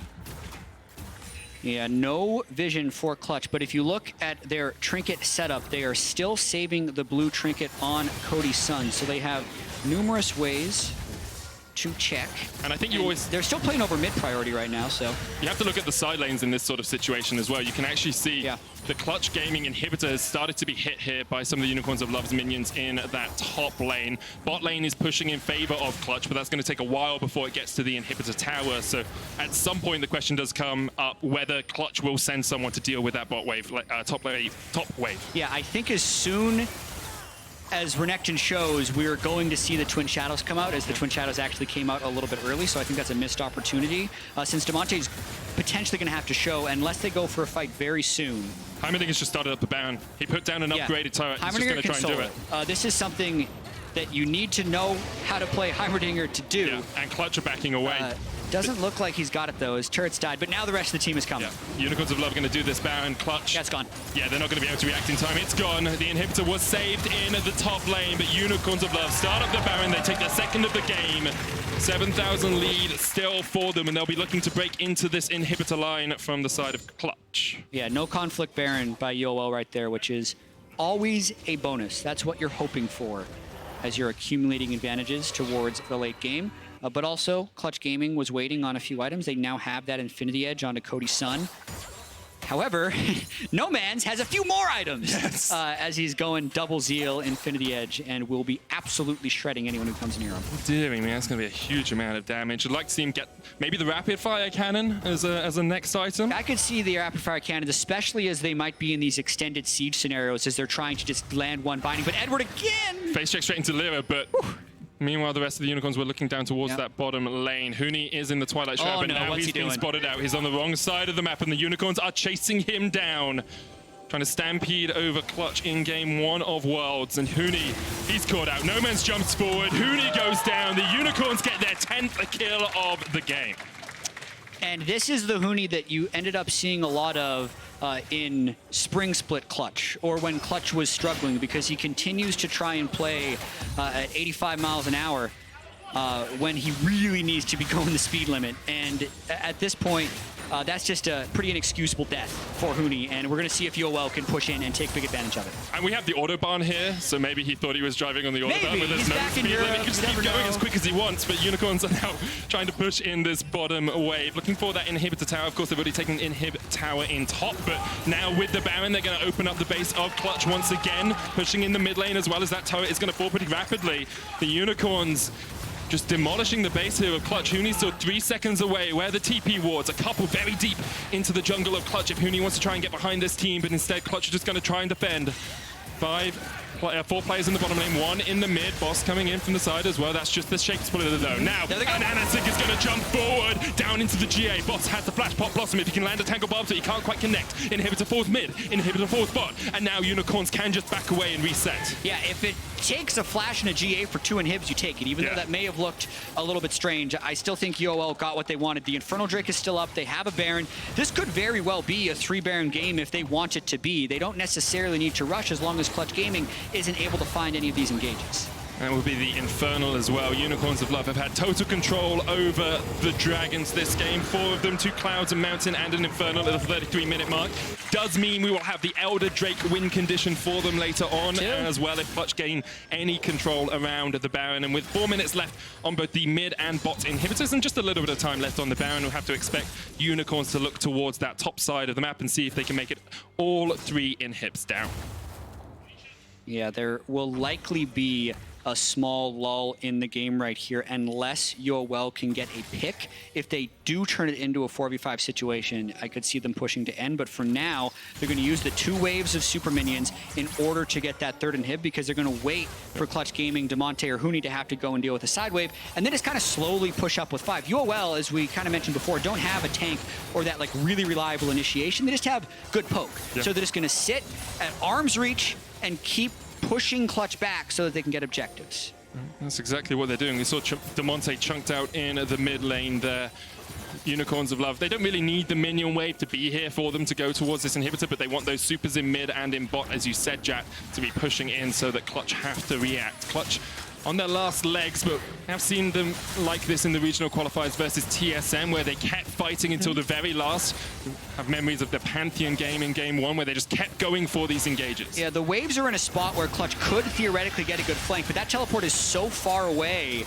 B: Yeah, no vision for Clutch, but if you look at their trinket setup, they are still saving the blue trinket on Cody Sun, so they have numerous ways to check.
A: And I think
B: they're still playing over mid priority right now, so
A: you have to look at the side lanes in this sort of situation as well. You can actually see the Clutch Gaming inhibitor has started to be hit here by some of the Unicorns of Love's minions in that top lane. Bot lane is pushing in favor of Clutch, but that's going to take a while before it gets to the inhibitor tower. So at some point, the question does come up whether Clutch will send someone to deal with that bot wave, top wave.
B: Yeah, I think as soon as Renekton shows, we're going to see the Twin Shadows come out, as the Twin Shadows actually came out a little bit early, so I think that's a missed opportunity. Since Damonte's potentially going to have to show, unless they go for a fight very soon.
A: Heimerdinger's just started up the Baron. He put down an upgraded turret. He's just going to try and do it.
B: This is something that you need to know how to play Heimerdinger to do.
A: Yeah, and Clutch are backing away.
B: Doesn't look like he's got it, though. His turret's died, but now the rest of the team is coming.
A: Yeah. Unicorns of Love are going to do this Baron. Clutch.
B: Yeah, it's gone.
A: Yeah, they're not going to be able to react in time. It's gone. The inhibitor was saved in the top lane, but Unicorns of Love start up the Baron. They take their second of the game. 7,000 lead still for them, and they'll be looking to break into this inhibitor line from the side of Clutch.
B: Yeah, no conflict Baron by UOL right there, which is always a bonus. That's what you're hoping for as you're accumulating advantages towards the late game. But also, Clutch Gaming was waiting on a few items. They now have that Infinity Edge onto Cody Sun. However, Nomanz has a few more items as he's going double Zeal Infinity Edge and will be absolutely shredding anyone who comes near him.
A: Dear me, that's going to be a huge amount of damage. I'd like to see him get maybe the Rapid Fire Cannon as a next item.
B: I could see the Rapid Fire Cannons, especially as they might be in these extended siege scenarios as they're trying to just land one binding. But Edward again!
A: Face check straight into Lira, but... Meanwhile, the rest of the Unicorns were looking down towards that bottom lane. Huni is in the Twilight Shroud, but now he's being spotted out. He's on the wrong side of the map, and the Unicorns are chasing him down. Trying to stampede over Clutch in game 1 of Worlds. And Huni, he's caught out. Nomanz jumps forward. Huni goes down. The Unicorns get their 10th kill of the game.
B: And this is the Huni that you ended up seeing a lot of in Spring Split Clutch, or when Clutch was struggling, because he continues to try and play at 85 miles an hour when he really needs to be going the speed limit. And at this point, that's just a pretty inexcusable death for Huni, and we're going to see if UOL can push in and take big advantage of it.
A: And we have the Autobahn here, so maybe he thought he was driving on the Autobahn, but there's no speed limit. He can just keep going as quick as he wants, but Unicorns are now trying to push in this bottom wave. Looking for that inhibitor tower. Of course, they've already taken inhib tower in top, but now with the Baron, they're going to open up the base of Clutch once again, pushing in the mid lane as well as that turret is going to fall pretty rapidly. The Unicorns just demolishing the base here of Clutch. Huni's still 3 seconds away. Where the TP wards, a couple very deep into the jungle of Clutch if Huni wants to try and get behind this team, but instead Clutch is just going to try and defend. 4 players in the bottom lane, 1 in the mid. Boss coming in from the side as well. That's just the shape splitter though. Now, AHaHaCiK is going to jump forward down into the GA. Boss has the flash pop blossom if he can land a tangle barb, so he can't quite connect. Inhibitor falls mid, inhibitor falls bot, and now Unicorns can just back away and reset.
B: Yeah, if it takes a flash and a GA for 2 inhibs, you take it. Even though that may have looked a little bit strange, I still think UOL got what they wanted. The Infernal Drake is still up. They have a Baron. This could very well be a 3 Baron game if they want it to be. They don't necessarily need to rush as long as Clutch Gaming isn't able to find any of these engages.
A: That would be the Infernal as well. Unicorns of Love have had total control over the Dragons this game. 4 of them, 2 Clouds, a Mountain, and an Infernal at the 33-minute mark. Does mean we will have the Elder Drake win condition for them later on as well if Clutch gain any control around the Baron. And with 4 minutes left on both the mid and bot inhibitors and just a little bit of time left on the Baron, we'll have to expect Unicorns to look towards that top side of the map and see if they can make it all 3 inhibs down.
B: Yeah, there will likely be a small lull in the game right here unless UOL can get a pick. If they do turn it into a 4v5 situation, I could see them pushing to end, but for now, they're going to use the 2 waves of super minions in order to get that 3rd inhib, because they're going to wait for Clutch Gaming, Damonte, or Huni to have to go and deal with a side wave, and then just kind of slowly push up with 5. UOL, as we kind of mentioned before, don't have a tank or that like really reliable initiation. They just have good poke. So they're just going to sit at arm's reach and keep pushing Clutch back so that they can get objectives.
A: That's exactly what they're doing. We saw Damonte chunked out in the mid lane there. Unicorns of Love, they don't really need the minion wave to be here for them to go towards this inhibitor, but they want those supers in mid and in bot, as you said, Jatt, to be pushing in so that Clutch have to react. Clutch on their last legs, but I've seen them like this in the regional qualifiers versus TSM, where they kept fighting until the very last. I have memories of the Pantheon game in game 1, where they just kept going for these engages.
B: Yeah, the waves are in a spot where Clutch could theoretically get a good flank, but that teleport is so far away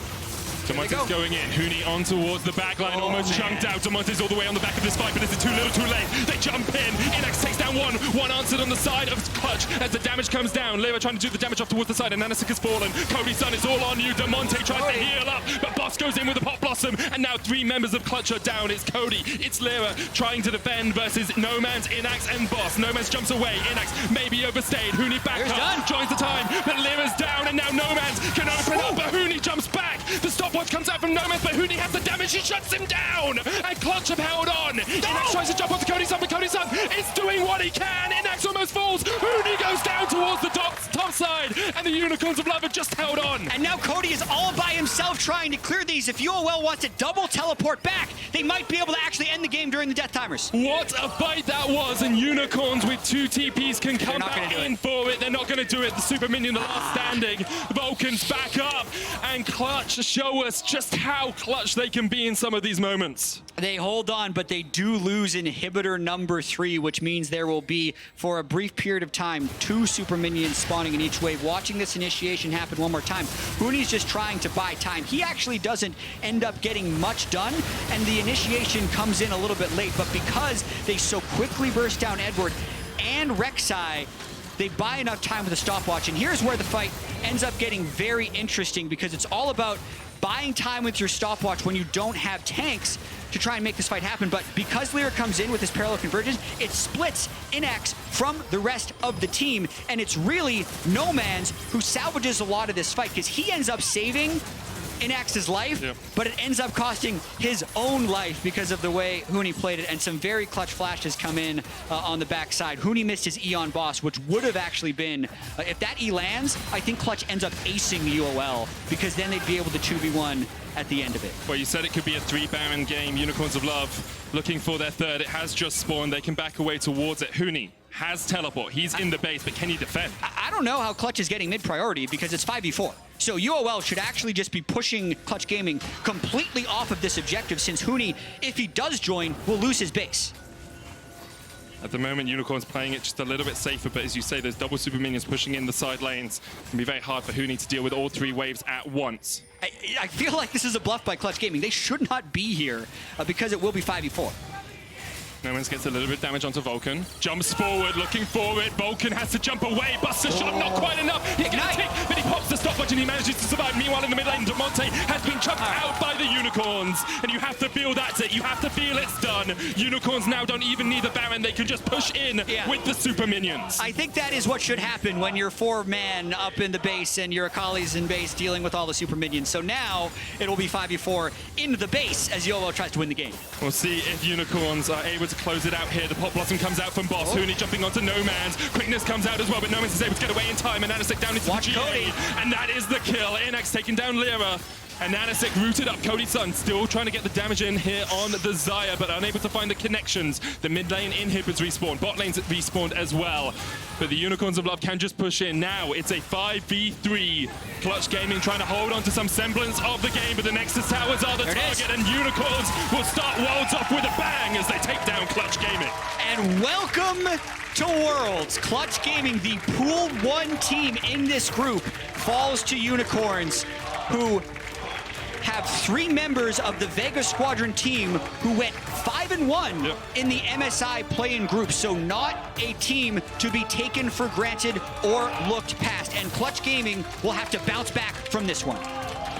A: Damonte's going in. Huni on towards the back line, almost chunked out. Damonte's all the way on the back of this fight, but is it too little, too late? They jump in. Innaxe takes down one answered on the side of Clutch as the damage comes down. Lira trying to do the damage off towards the side, and AHaHaCiK has fallen. Cody Sun is all on you. Damonte tries to heal up, but Boss goes in with a Pop Blossom, and now 3 members of Clutch are down. It's Cody, it's Lira trying to defend versus Nomanz, Innaxe, and Boss. Nomanz jumps away. Innaxe maybe overstayed. Huni back up, joins the time, but Lira's down, and now Nomanz can open up, but Huni jumps back. The stopwatch comes out from Nomanz, but Huni has the damage. He shuts him down, and Clutch have held on. Innaxe tries to jump onto Cody Sun, but Cody Sun is doing what he can. Innaxe almost falls. Huni goes down towards the top side, and the Unicorns of Love have just held on.
B: And now Cody is all by himself trying to clear these. If UOL wants to double teleport back, they might be able to actually end the game during the death timers.
A: What a fight that was, and Unicorns with 2 TPs can come back in for it. They're not going to do it. The super minion, the last standing. Vulcan's back up, and Clutch show us just how clutch they can be in some of these moments.
B: They hold on, but they do lose inhibitor number 3, which means there will be, for a brief period of time, 2 super minions spawning in each wave. Watching this initiation happen one more time, Huni's just trying to buy time. He actually doesn't end up getting much done, and the initiation comes in a little bit late, but because they so quickly burst down Edward and Rek'Sai, they buy enough time with a stopwatch, and here's where the fight ends up getting very interesting, because it's all about buying time with your stopwatch when you don't have tanks to try and make this fight happen. But because Lira comes in with his parallel convergence, it splits Innaxe from the rest of the team, and it's really Nomanz who salvages a lot of this fight, because he ends up saving Innaxe's life, but it ends up costing his own life because of the way Huni played it, and some very clutch flashes come in on the backside. Huni missed his E on Boss, which would have actually been, if that E lands, I think Clutch ends up acing UOL, because then they'd be able to 2v1 at the end of it.
A: Well, you said it could be a 3 Baron game. Unicorns of Love looking for their 3rd. It has just spawned. They can back away towards it. Huni has teleport. He's in the base, but can he defend?
B: I don't know how Clutch is getting mid-priority, because it's 5v4. So UOL should actually just be pushing Clutch Gaming completely off of this objective, since Huni, if he does join, will lose his base.
A: At the moment, Unicorn's playing it just a little bit safer, but as you say, there's double super minions pushing in the side lanes. It can be very hard for Huni to deal with all 3 waves at once.
B: I feel like this is a bluff by Clutch Gaming. They should not be here, because it will be 5v4.
A: Nomanz gets a little bit of damage onto Vulcan. Jumps forward, looking for it. Vulcan has to jump away. Buster shot, not quite enough. He gets kick, but he pops the stopwatch and he manages to survive. Meanwhile, in the mid lane, Damonte has been chucked out by the Unicorns. And you have to feel that's it. You have to feel it's done. Unicorns now don't even need the Baron. They can just push in with the super minions.
B: I think that is what should happen when you're 4-man up in the base and your Akali's in base dealing with all the super minions. So now it'll be 5v4 into the base as UOL tries to win the game.
A: We'll see if Unicorns are able to close it out here. The Pop Blossom comes out from Boss. Huni jumping onto Nomanz. Quickness comes out as well, but Nomanz is able to get away in time, and AHaHaCiK down into the GA.
B: Cody.
A: And that is the kill. Innaxe taking down Lira. And AHaHaCiK rooted up. Cody Sun still trying to get the damage in here on the Xayah, but unable to find the connections. The mid lane inhibitors respawned. Bot lane's respawned as well. But the Unicorns of Love can just push in. Now it's a 5v3. Clutch Gaming trying to hold on to some semblance of the game, but the Nexus Towers are the target, and Unicorns will start Worlds off with a bang as they take down Clutch Gaming.
B: And welcome to Worlds. Clutch Gaming, the Pool 1 team in this group, falls to Unicorns, who have 3 members of the Vega Squadron team who went 5-1 in the MSI play-in group. So not a team to be taken for granted or looked past. And Clutch Gaming will have to bounce back from this one.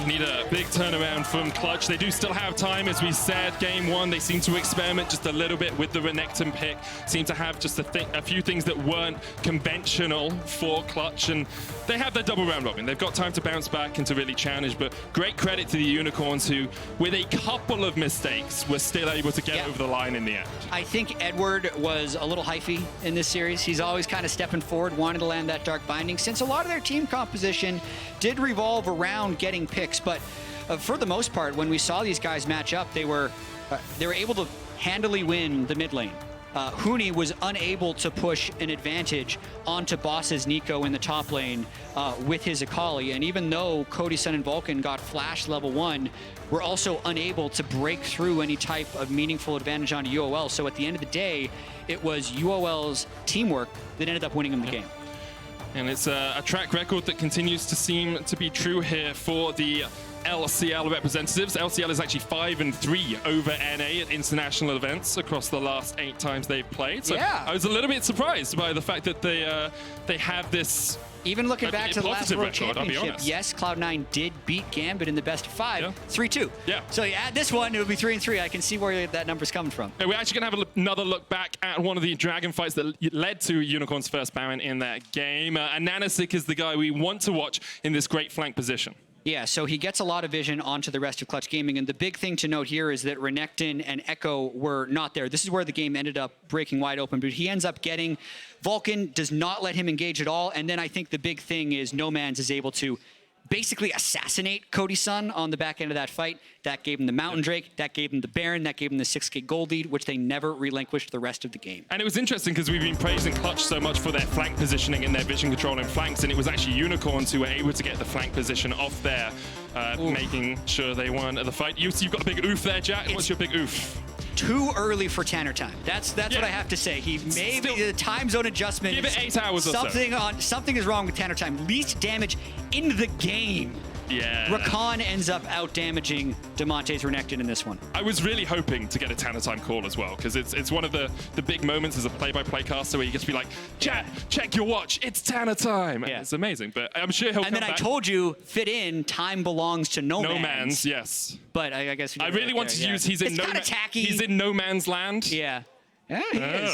A: Need a big turnaround from Clutch. They do still have time, as we said. Game 1, they seem to experiment just a little bit with the Renekton pick. Seem to have just a few things that weren't conventional for Clutch, and they have their double round robin. They've got time to bounce back and to really challenge, but great credit to the Unicorns, who, with a couple of mistakes, were still able to get over the line in the end.
B: I think Edward was a little hyphy in this series. He's always kind of stepping forward, wanting to land that Dark Binding, since a lot of their team composition did revolve around getting picks. But for the most part, when we saw these guys match up, they were able to handily win the mid lane. Huni was unable to push an advantage onto Boss's Neeko in the top lane with his Akali, and even though Cody Sun and Vulcan got flash level 1, we're also unable to break through any type of meaningful advantage onto UOL. So at the end of the day, it was UOL's teamwork that ended up winning them the game.
A: And it's a track record that continues to seem to be true here for the LCL representatives. LCL is actually 5-3 over NA at international events across the last 8 times they've played. So
B: Yeah.
A: I was a little bit surprised by the fact that they have this.
B: Even looking back to the last
A: positive
B: World
A: record, I'll be
B: Championship,
A: honest.
B: yes, Cloud9 did beat Gambit in the best of 5,
A: Yeah.
B: 3-2.
A: Yeah.
B: So you add this one, it would be 3-3. I can see where that number's coming from.
A: We're actually going to have another look back at one of the Dragon fights that led to Unicorn's first Baron in that game. And AHaHaCiK is the guy we want to watch in this great flank position.
B: Yeah, so he gets a lot of vision onto the rest of Clutch Gaming, and the big thing to note here is that Renekton and Ekko were not there. This is where the game ended up breaking wide open, but he ends up getting... Vulcan does not let him engage at all, and then I think the big thing is Nomanz is able to basically assassinate Cody Sun on the back end of that fight. That gave him the Mountain Drake, that gave him the Baron, that gave him the 6k gold lead, which they never relinquished the rest of the game.
A: And it was interesting because we've been praising Clutch so much for their flank positioning and their vision control in flanks, and it was actually Unicorns who were able to get the flank position off there, making sure they won at the fight. You've got a big oof there, Jatt. What's your big oof?
B: Too early for Tanner time. That's what I have to say. He maybe the time zone adjustment.
A: Give it 8 hours or so.
B: Something is wrong with Tanner time. Least damage in the game.
A: Yeah.
B: Rakan ends up out-damaging Damonte's Renekton in this one.
A: I was really hoping to get a Tanner time call as well, because it's one of the big moments as a play-by-play caster where you get to be like, Jatt, check your watch, it's Tanner time.
B: Yeah.
A: It's amazing, but I'm sure he'll
B: And then I told you, fit in, time belongs to Nomanz.
A: Nomanz, yes.
B: But I guess...
A: I really want to use, he's in
B: it's kind of tacky.
A: He's in no man's land.
B: Yeah. Yeah, he is.